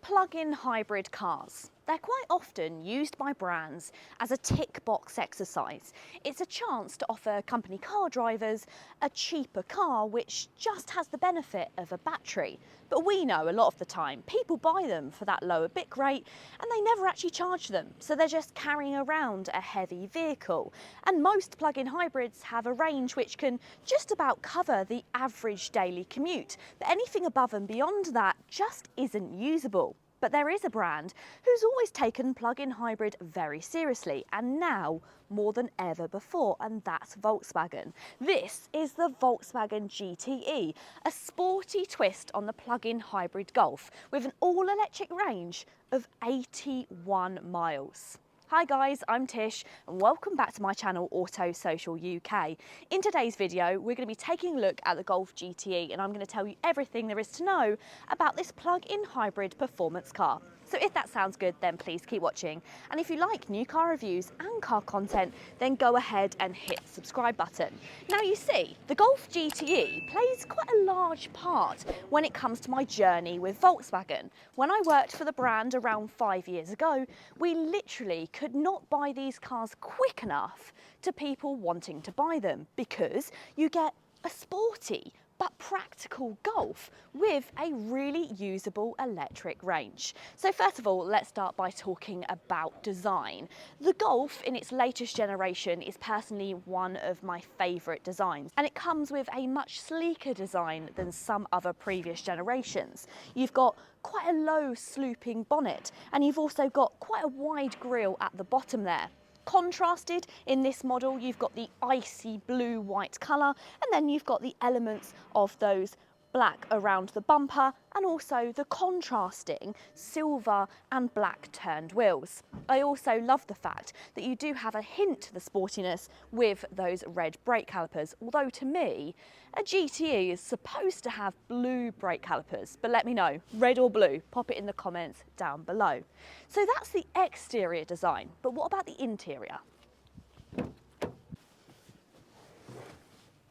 Plug-in hybrid cars. They're quite often used by brands as a tick box exercise. It's a chance to offer company car drivers a cheaper car which just has the benefit of a battery. But we know a lot of the time people buy them for that lower bit rate and they never actually charge them, so they're just carrying around a heavy vehicle. And most plug-in hybrids have a range which can just about cover the average daily commute, but anything above and beyond that just isn't usable. But there is a brand who's always taken plug-in hybrid very seriously, and now more than ever before, and that's Volkswagen. This is the Volkswagen GTE, a sporty twist on the plug-in hybrid Golf with an all-electric range of 81 miles. Hi guys, I'm Tish and welcome back to my channel Auto Social UK. In today's video we're going to be taking a look at the Golf GTE and I'm going to tell you everything there is to know about this plug-in hybrid performance car. So if that sounds good, then please keep watching. And if you like new car reviews and car content, then go ahead and hit the subscribe button. Now you see, the Golf GTE plays quite a large part when it comes to my journey with Volkswagen. When I worked for the brand around 5 years ago, we literally could not buy these cars quick enough to people wanting to buy them because you get a sporty but practical Golf with a really usable electric range. So first of all, let's start by talking about design. The Golf in its latest generation is personally one of my favourite designs, and it comes with a much sleeker design than some other previous generations. You've got quite a low slooping bonnet, and you've also got quite a wide grille at the bottom there. Contrasted in this model, you've got the icy blue-white colour, and then you've got the elements of those black around the bumper and also the contrasting silver and black turned wheels. I also love the fact that you do have a hint to the sportiness with those red brake calipers, although to me a GTE is supposed to have blue brake calipers, but let me know, red or blue, pop it in the comments down below. So that's the exterior design, but what about the interior?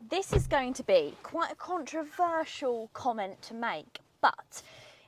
This is going to be quite a controversial comment to make, but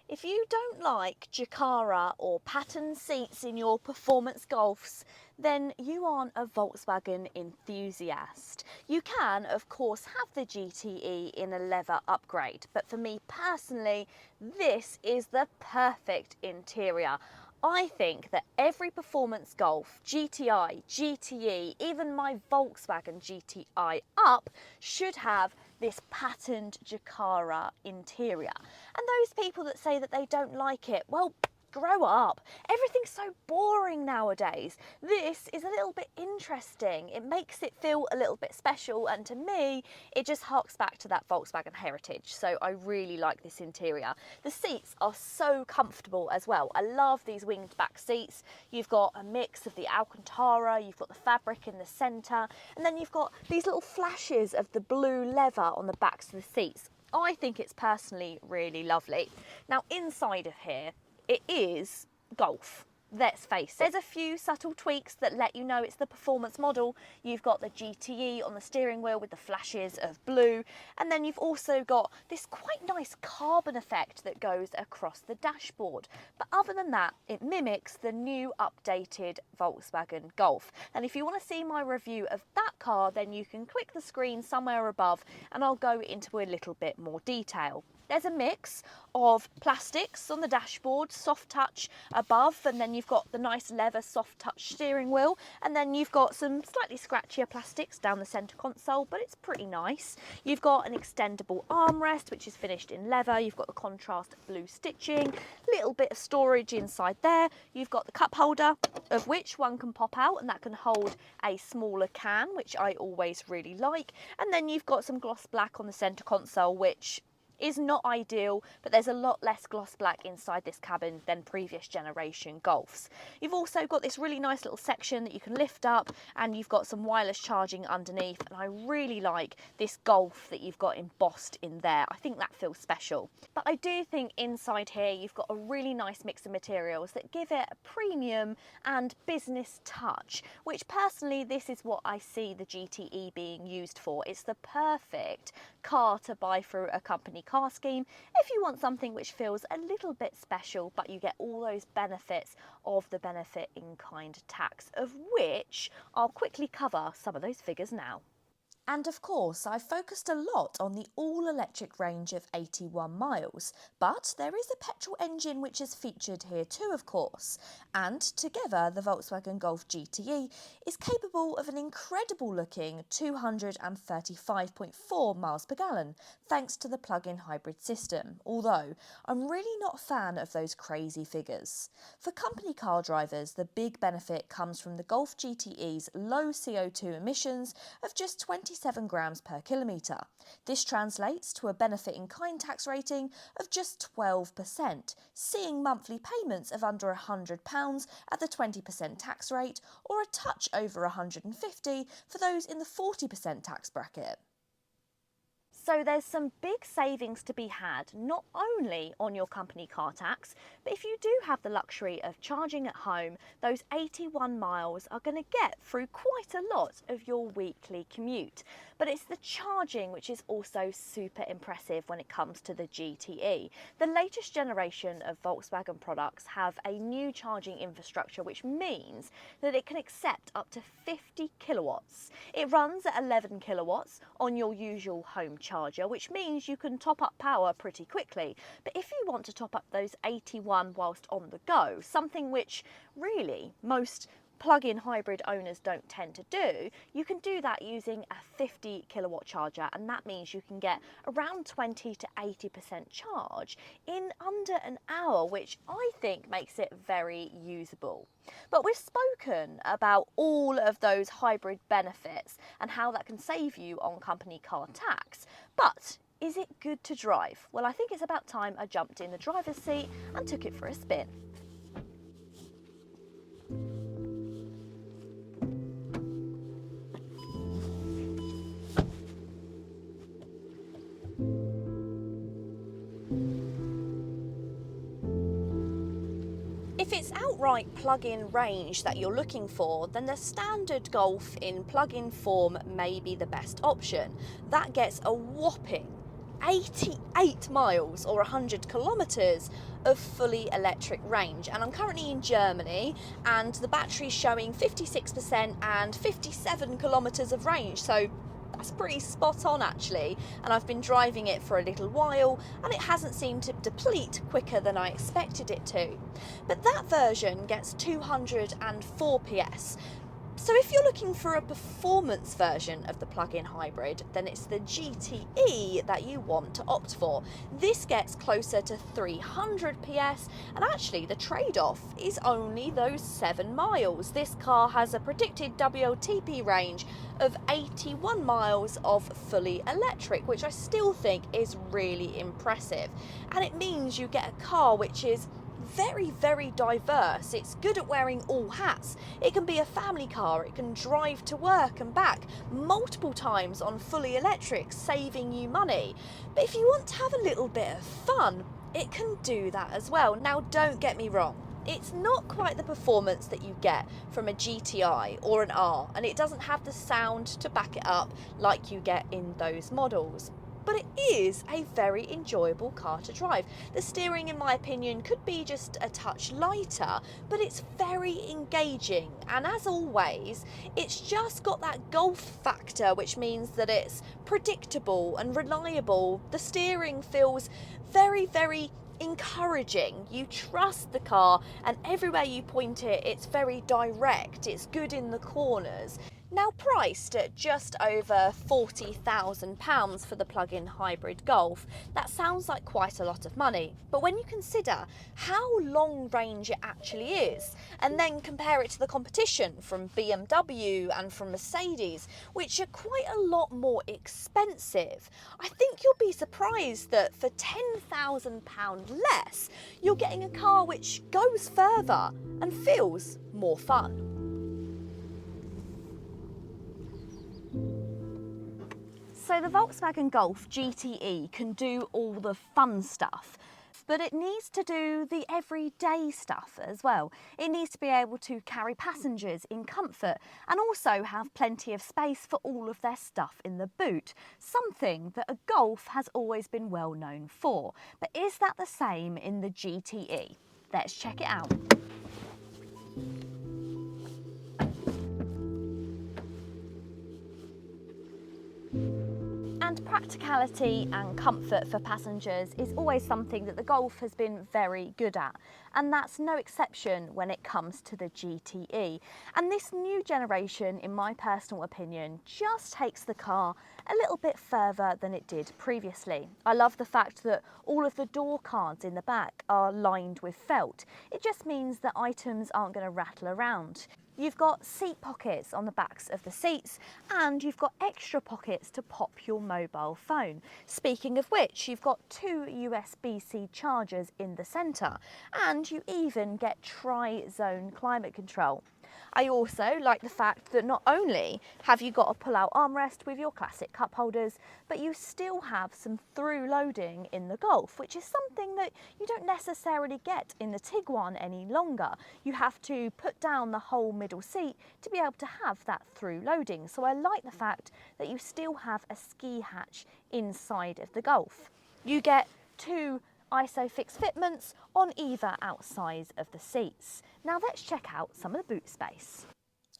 if you don't like Jaccara or pattern seats in your performance Golfs, then you aren't a Volkswagen enthusiast. You can, of course, have the GTE in a leather upgrade, but for me personally, this is the perfect interior. I think that every performance Golf, GTI, GTE, even my Volkswagen GTI Up should have this patterned Jaccara interior. And those people that say that they don't like it, well, grow up. Everything's so boring nowadays. This is a little bit interesting. It makes it feel a little bit special, and to me, it just harks back to that Volkswagen heritage. So I really like this interior. The seats are so comfortable as well. I love these winged back seats. You've got a mix of the Alcantara, you've got the fabric in the centre, and then you've got these little flashes of the blue leather on the backs of the seats. I think it's personally really lovely. Now inside of here, it is Golf. Let's face it. There's a few subtle tweaks that let you know it's the performance model. You've got the GTE on the steering wheel with the flashes of blue, and then you've also got this quite nice carbon effect that goes across the dashboard. But other than that, it mimics the new updated Volkswagen Golf. And if you want to see my review of that car, then you can click the screen somewhere above and I'll go into a little bit more detail. There's a mix of plastics on the dashboard, soft touch above, and then you've got the nice leather soft touch steering wheel, and then you've got some slightly scratchier plastics down the centre console, but it's pretty nice. You've got an extendable armrest which is finished in leather. You've got the contrast blue stitching, little bit of storage inside there. You've got the cup holder, of which one can pop out and that can hold a smaller can, which I always really like, and then you've got some gloss black on the centre console, which is not ideal, but there's a lot less gloss black inside this cabin than previous generation Golfs. You've also got this really nice little section that you can lift up, and you've got some wireless charging underneath, and I really like this Golf that you've got embossed in there. I think that feels special. But I do think inside here you've got a really nice mix of materials that give it a premium and business touch, which personally this is what I see the GTE being used for. It's the perfect car to buy through a company car car scheme, if you want something which feels a little bit special but you get all those benefits of the benefit in kind tax, of which I'll quickly cover some of those figures now. And of course, I've focused a lot on the all-electric range of 81 miles, but there is a petrol engine which is featured here too, of course, and together the Volkswagen Golf GTE is capable of an incredible looking 235.4 miles per gallon, thanks to the plug-in hybrid system, although I'm really not a fan of those crazy figures. For company car drivers, the big benefit comes from the Golf GTE's low CO2 emissions of just 27 grams per kilometre. This translates to a benefit in kind tax rating of just 12%, seeing monthly payments of under £100 at the 20% tax rate, or a touch over £150 for those in the 40% tax bracket. So there's some big savings to be had, not only on your company car tax, but if you do have the luxury of charging at home, those 81 miles are going to get through quite a lot of your weekly commute. But it's the charging which is also super impressive when it comes to the GTE. The latest generation of Volkswagen products have a new charging infrastructure, which means that it can accept up to 50 kilowatts. It runs at 11 kilowatts on your usual home charger, which means you can top up power pretty quickly. But if you want to top up those 81 whilst on the go, something which really most plug-in hybrid owners don't tend to do, you can do that using a 50 kilowatt charger, and that means you can get around 20 to 80% charge in under an hour, which I think makes it very usable. But we've spoken about all of those hybrid benefits and how that can save you on company car tax, but is it good to drive? Well, I think it's about time I jumped in the driver's seat and took it for a spin. If it's outright plug-in range that you're looking for, then the standard Golf in plug-in form may be the best option. That gets a whopping 88 miles or 100 kilometres of fully electric range, and I'm currently in Germany and the battery's showing 56% and 57 kilometres of range, so that's pretty spot on actually, and I've been driving it for a little while and it hasn't seemed to deplete quicker than I expected it to. But that version gets 204 PS. So if you're looking for a performance version of the plug-in hybrid, then it's the GTE that you want to opt for. This gets closer to 300 PS, and actually the trade-off is only those 7 miles. This car has a predicted WLTP range of 81 miles of fully electric, which I still think is really impressive. And it means you get a car which is very, very diverse. It's good at wearing all hats. It can be a family car, it can drive to work and back multiple times on fully electric, saving you money. But if you want to have a little bit of fun, it can do that as well. Now, don't get me wrong, it's not quite the performance that you get from a GTI or an R, and it doesn't have the sound to back it up like you get in those models. But it is a very enjoyable car to drive. The steering, in my opinion, could be just a touch lighter, but it's very engaging. And as always, it's just got that Golf factor, which means that it's predictable and reliable. The steering feels very, very encouraging. You trust the car, and everywhere you point it, it's very direct. It's good in the corners. Now priced at just over £40,000 for the plug-in hybrid Golf, that sounds like quite a lot of money. But when you consider how long range it actually is, and then compare it to the competition from BMW and from Mercedes, which are quite a lot more expensive, I think you'll be surprised that for £10,000 less, you're getting a car which goes further and feels more fun. So the Volkswagen Golf GTE can do all the fun stuff, but it needs to do the everyday stuff as well. It needs to be able to carry passengers in comfort and also have plenty of space for all of their stuff in the boot, something that a Golf has always been well known for. But is that the same in the GTE? Let's check it out. And practicality and comfort for passengers is always something that the Golf has been very good at, and that's no exception when it comes to the GTE. And this new generation, in my personal opinion, just takes the car a little bit further than it did previously. I love the fact that all of the door cards in the back are lined with felt. It just means that items aren't going to rattle around. You've got seat pockets on the backs of the seats, and you've got extra pockets to pop your mobile phone. Speaking of which, you've got 2 USB-C chargers in the centre, and you even get tri-zone climate control. I also like the fact that not only have you got a pull-out armrest with your classic cup holders, but you still have some through loading in the Golf, which is something that you don't necessarily get in the Tiguan any longer. You have to put down the whole middle seat to be able to have that through loading. So I like the fact that you still have a ski hatch inside of the Golf. You get 2 ISOFIX fitments on either outside of the seats. Now let's check out some of the boot space.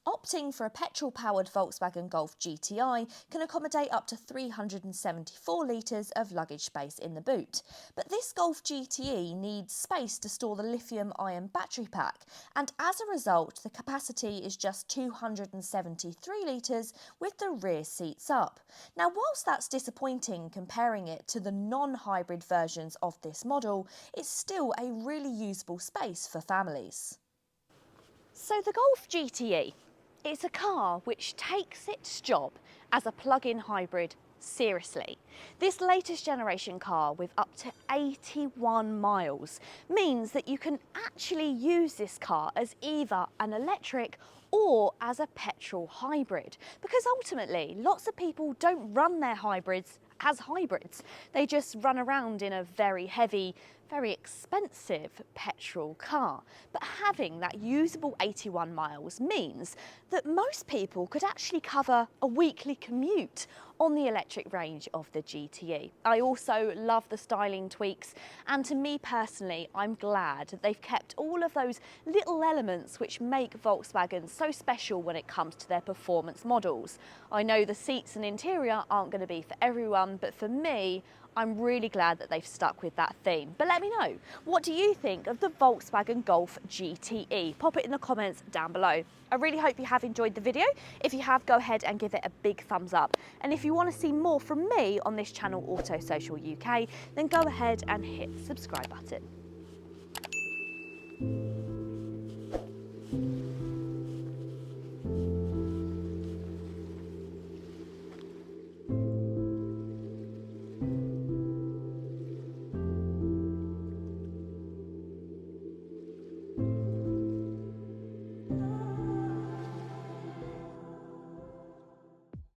Opting for a petrol-powered Volkswagen Golf GTI can accommodate up to 374 litres of luggage space in the boot. But this Golf GTE needs space to store the lithium-ion battery pack, and as a result, the capacity is just 273 litres with the rear seats up. Now, whilst that's disappointing comparing it to the non-hybrid versions of this model, it's still a really usable space for families. So the Golf GTE. It's a car which takes its job as a plug-in hybrid seriously. This latest generation car with up to 81 miles means that you can actually use this car as either an electric or as a petrol hybrid, because ultimately lots of people don't run their hybrids as hybrids. They just run around in a very heavy, very expensive petrol car. But having that usable 81 miles means that most people could actually cover a weekly commute on the electric range of the GTE. I also love the styling tweaks, and to me personally, I'm glad that they've kept all of those little elements which make Volkswagen so special when it comes to their performance models. I know the seats and interior aren't going to be for everyone, but for me, I'm really glad that they've stuck with that theme. But let me know, what do you think of the Volkswagen Golf GTE? Pop it in the comments down below. I really hope you have enjoyed the video. If you have, go ahead and give it a big thumbs up. And if you want to see more from me on this channel, Auto Social UK, then go ahead and hit the subscribe button.